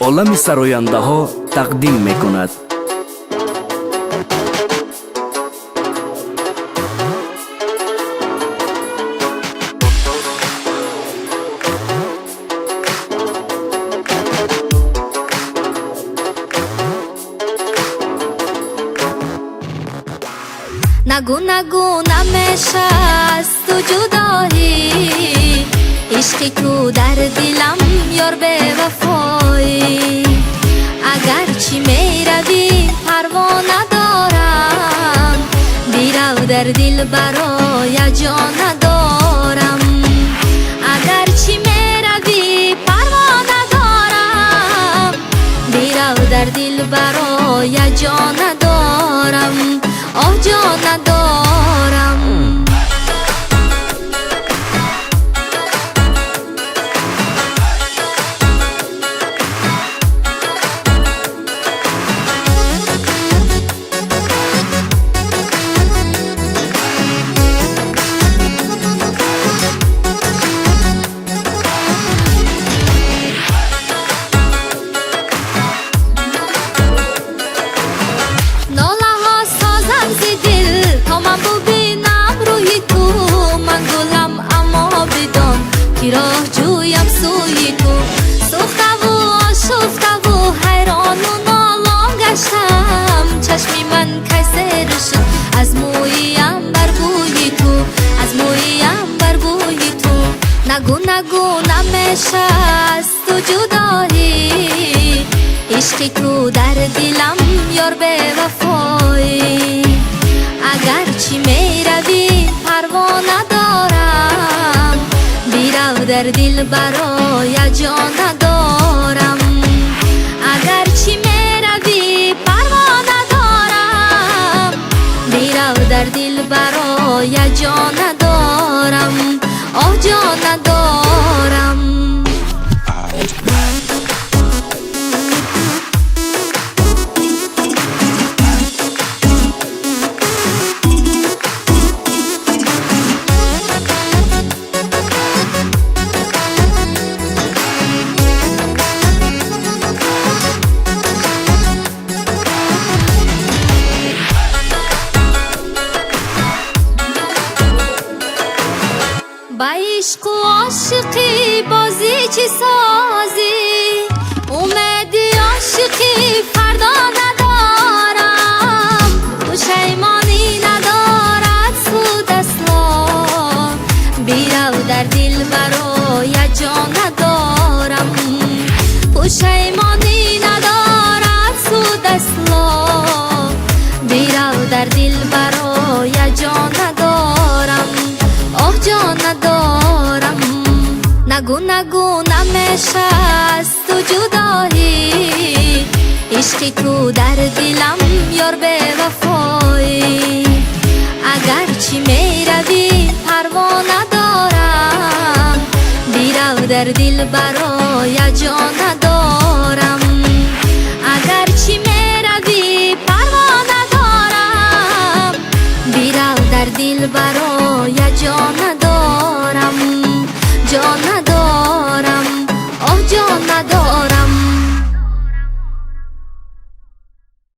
олами сарояндаҳо тақдим мекунад. نگو نگو نمیشه از تو جدایی، عشقی کو در دلم یار به وفایی. اگرچه میروی پروا ندارم، بیرو در دل برای جا ندارم. اگرچه میروی پروا ندارم، بیرو در دل برای جا ندارم. آه جا ندارم. راه جویم سوی تو، سوخته و آشفته و حیران و نالان گشتم. چشمی من کیسر شد از مویم بر بوی تو، از مویم بر بوی تو. نگو نگو نمیشه از تو جدایی، عشقی کو در دلم یار به وفایی. اگرچه میروی پروا ندارم، بیرو در دل برای جا ندارم. اگرچه میروی پروا ندارم، بیرو در دل برای جا ندارم. آه جا ندارم. با عشق و عاشقی بازی چی سازی؟ اومدی عاشقی فردا ندارم. پشیمانی ندارد سود اصلا، بیرو در دل برای جا ندارم. پشیمانی ندارد سود اصلا، بیرو در دل برای جا ندارم. آه جا ندارم. نگو نگو نمیشه از تو جدایی، عشقی کو در دلم یار به وفایی. اگرچه میروی پروا ندارم، بیرو در دل برای جا ندارم. اگرچه میروی پروا ندارم، بیرو در دل برای جا ندارم. جا